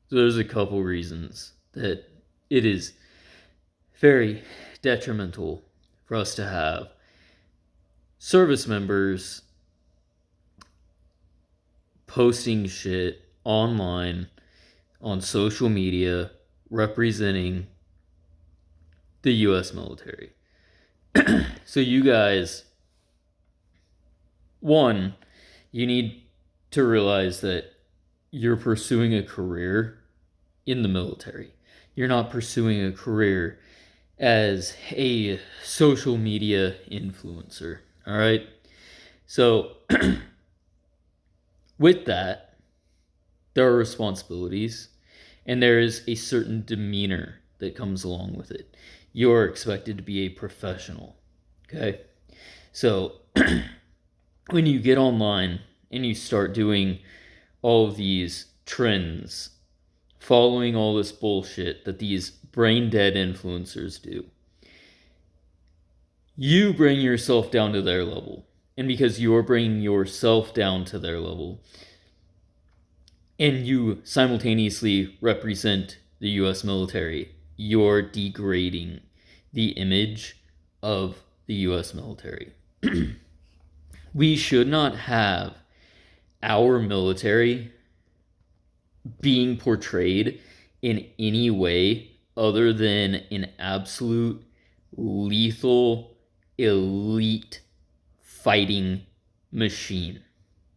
So there's a couple reasons that it is very detrimental for us to have service members posting shit online on social media representing the US military. So you guys, one, you need to realize that you're pursuing a career in the military. You're not pursuing a career as a social media influencer. All right. So, with that, there are responsibilities and there is a certain demeanor that comes along with it. You're expected to be a professional. Okay. So, when you get online and you start doing all of these trends, following all this bullshit that these brain dead influencers do, you bring yourself down to their level. And because you're bringing yourself down to their level, and you simultaneously represent the US military, you're degrading the image of the US military. We should not have our military being portrayed in any way other than an absolute lethal elite fighting machine.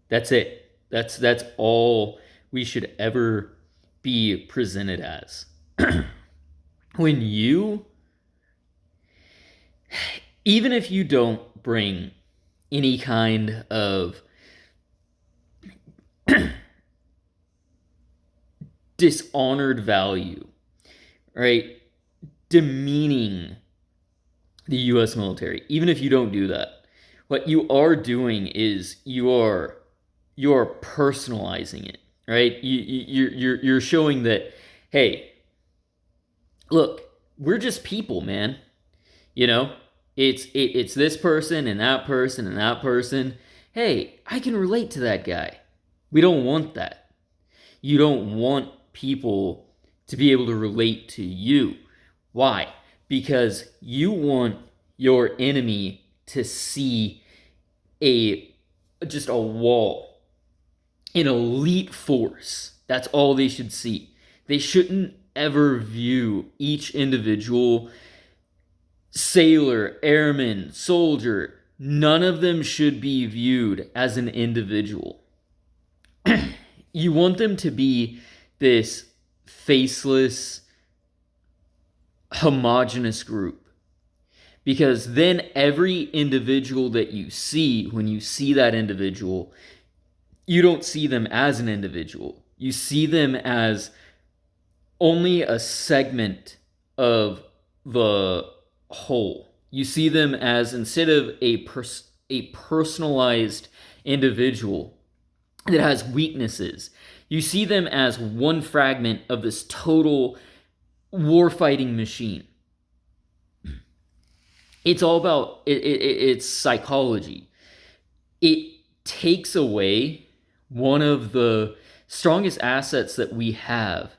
That's it. That's all we should ever be presented as. When you, even if you don't bring any kind of dishonored value, right? Demeaning the US military, even if you don't do that, what you are doing is you are personalizing it, right? You're showing that, hey, look, we're just people, man. You know, it's this person and that person and that person. Hey, I can relate to that guy. We don't want that. You don't want people to be able to relate to you. Why? Because you want your enemy to see just a wall, an elite force. That's all they should see. They shouldn't ever view each individual sailor, airman, soldier. None of them should be viewed as an individual. You want them to be this faceless, homogenous group. Because then every individual that you see, when you see that individual, you don't see them as an individual. You see them as only a segment of the whole. You see them as, instead of a personalized individual that has weaknesses, you see them as one fragment of this total warfighting machine. It's all about it's psychology. It takes away one of the strongest assets that we have,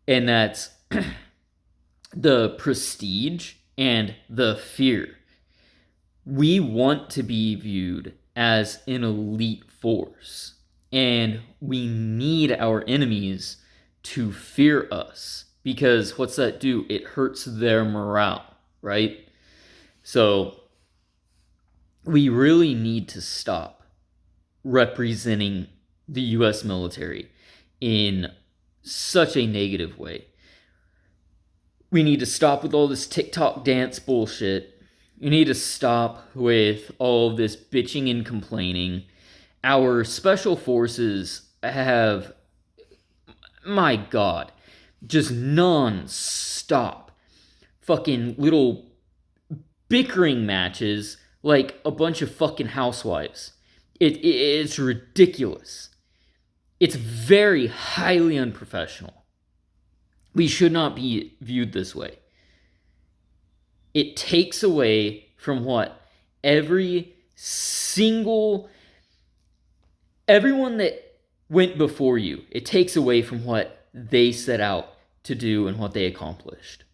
and that's the prestige and the fear. We want to be viewed as an elite force, and we need our enemies to fear us, because what's that do? It hurts their morale, right? So we really need to stop representing the US military in such a negative way. We need to stop with all this TikTok dance bullshit. You need to stop with all of this bitching and complaining. Our special forces have, my God, just non-stop fucking little bickering matches like a bunch of fucking housewives. It's ridiculous. It's very highly unprofessional. We should not be viewed this way. It takes away from what everyone that went before you, it takes away from what they set out to do and what they accomplished.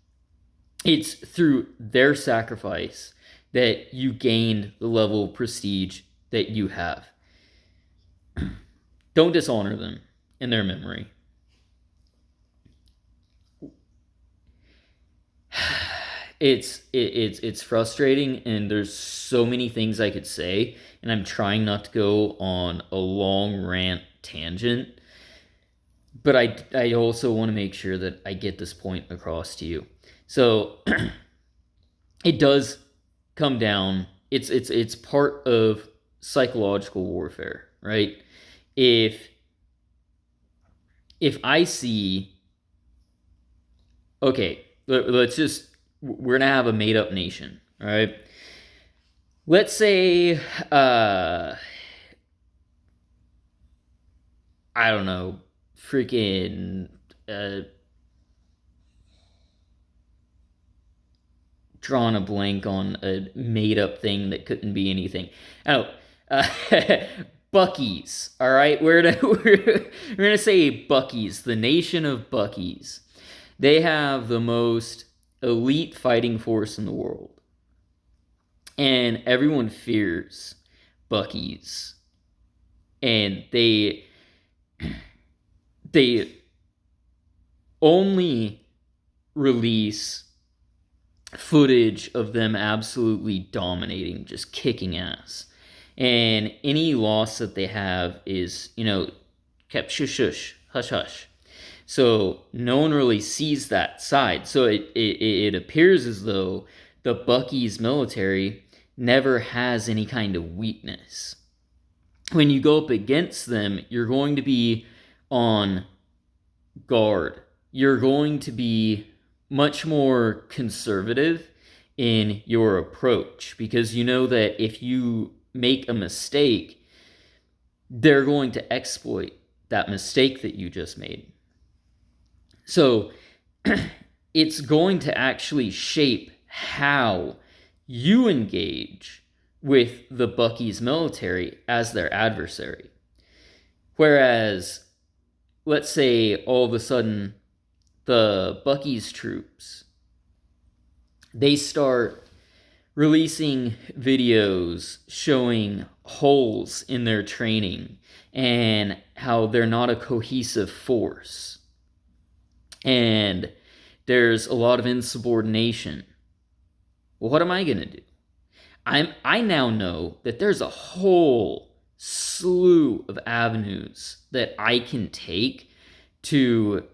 It's through their sacrifice that you gained the level of prestige that you have. Don't dishonor them in their memory. It's frustrating, and there's so many things I could say, and I'm trying not to go on a long rant tangent, but I also want to make sure that I get this point across to you. So it does come down. It's part of psychological warfare, right? If I see, okay, let's just, we're gonna have a made up nation, all right? Let's say, I don't know, freaking, drawn a blank on a made up thing that couldn't be anything. Oh, Buc-ee's, all right? We're gonna say Buc-ee's, the nation of Buc-ee's. They have the most elite fighting force in the world, and everyone fears Buc-ee's, and they only release footage of them absolutely dominating, just kicking ass, and any loss that they have is, kept shush hush hush. So no one really sees that side. So it appears as though the Buc-ee's military never has any kind of weakness. When you go up against them, you're going to be on guard. You're going to be much more conservative in your approach, because you know that if you make a mistake, they're going to exploit that mistake that you just made. So it's going to actually shape how you engage with the Buc-ee's military as their adversary. Whereas, let's say all of a sudden the Buc-ee's troops, they start releasing videos showing holes in their training and how they're not a cohesive force, and there's a lot of insubordination. Well, what am I going to do? I now know that there's a whole slew of avenues that I can take to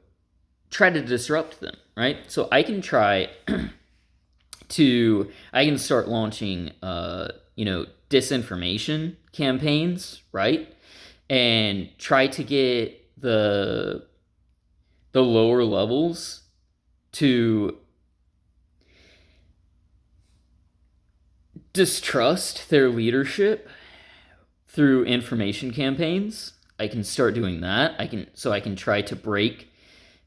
try to disrupt them, right? So I can try I can start launching, disinformation campaigns, right? And try to get the lower levels to distrust their leadership through information campaigns. I can start doing that. I can try to break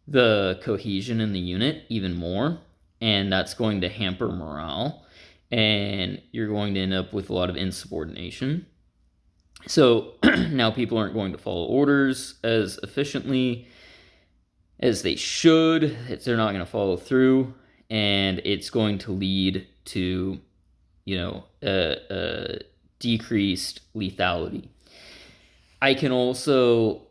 the cohesion in the unit even more, and that's going to hamper morale, and you're going to end up with a lot of insubordination. So now people aren't going to follow orders as efficiently as they should. They're not going to follow through, and it's going to lead to, decreased lethality. I can also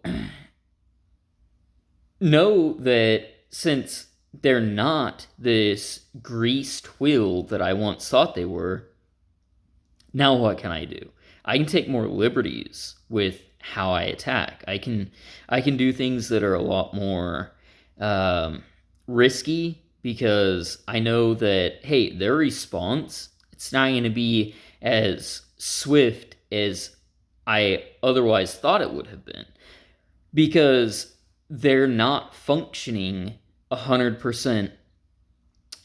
know that since they're not this greased wheel that I once thought they were, now what can I do? I can take more liberties with how I attack. I can do things that are a lot more risky, because I know that, hey, their response, it's not going to be as swift as I otherwise thought it would have been, because they're not functioning 100%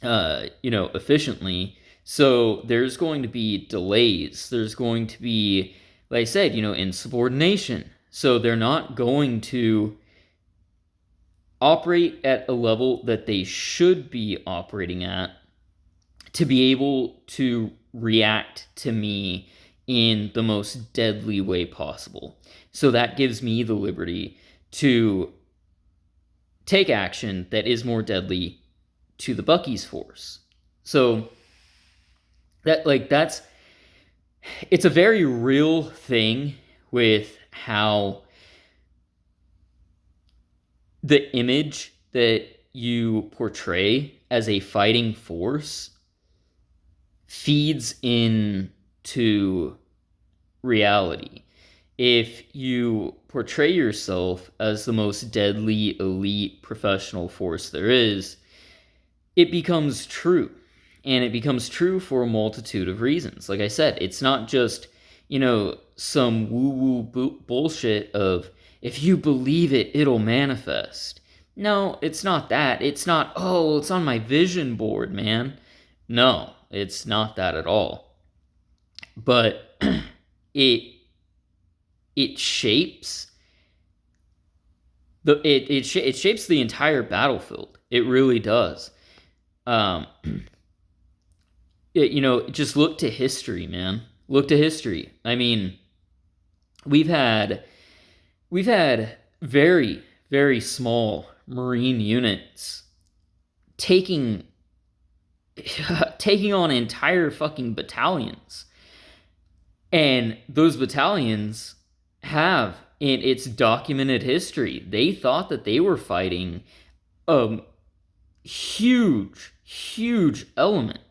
efficiently. So there's going to be delays. There's going to be, like I said, insubordination. So they're not going to operate at a level that they should be operating at to be able to react to me in the most deadly way possible. So that gives me the liberty to take action that is more deadly to the Buc-ee's force. So that's it's a very real thing with how the image that you portray as a fighting force feeds into reality. If you portray yourself as the most deadly, elite, professional force there is, it becomes true. And it becomes true for a multitude of reasons. Like I said, it's not just, some woo-woo bullshit of, if you believe it, it'll manifest. No, it's not that. It's not, oh, it's on my vision board, man. No, it's not that at all. But it shapes it shapes the entire battlefield. It really does. Just look to history, man. Look to history. I mean, we've had very, very small Marine units taking on entire fucking battalions. And those battalions have, in its documented history, they thought that they were fighting a huge, huge element.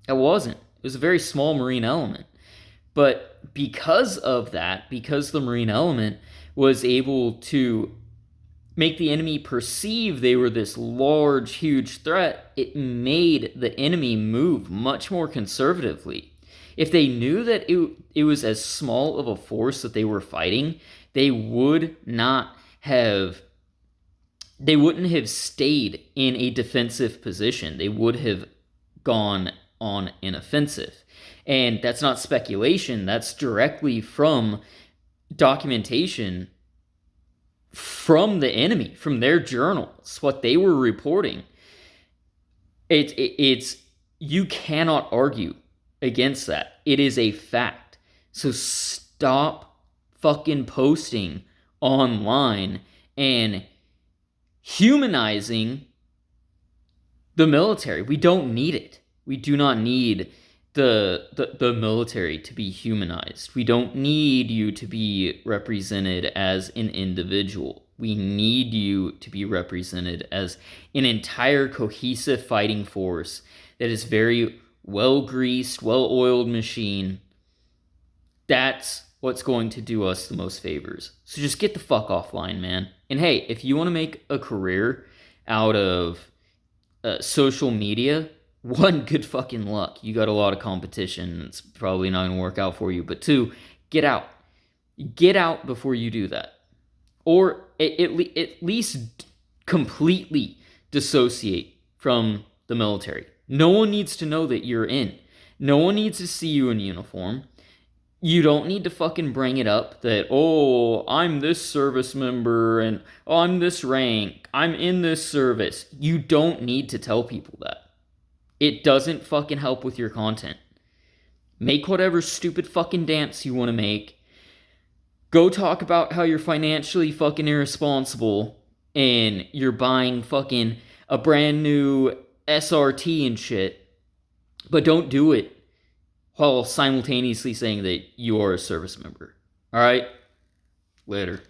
It wasn't. It was a very small Marine element. But because of that, because the Marine element was able to make the enemy perceive they were this large, huge threat, it made the enemy move much more conservatively. If they knew that it was as small of a force that they were fighting, they wouldn't have stayed in a defensive position. They would have gone on an offensive. And that's not speculation. That's directly from documentation from the enemy, from their journals, what they were reporting. It's you cannot argue against that. It is a fact. So stop fucking posting online and humanizing the military. We don't need it. We do not need the military to be humanized. We don't need you to be represented as an individual. We need you to be represented as an entire cohesive fighting force that is very well-greased, well-oiled machine. That's what's going to do us the most favors. So just get the fuck offline, man. And hey, if you want to make a career out of social media, one, good fucking luck. You got a lot of competition. It's probably not going to work out for you. But two, get out. Get out before you do that. Or at least completely dissociate from the military. No one needs to know that you're in. No one needs to see you in uniform. You don't need to fucking bring it up that, oh, I'm this service member and oh, I'm this rank. I'm in this service. You don't need to tell people that. It doesn't fucking help with your content. Make whatever stupid fucking dance you want to make. Go talk about how you're financially fucking irresponsible and you're buying fucking a brand new SRT and shit. But don't do it while simultaneously saying that you are a service member. Alright? Later.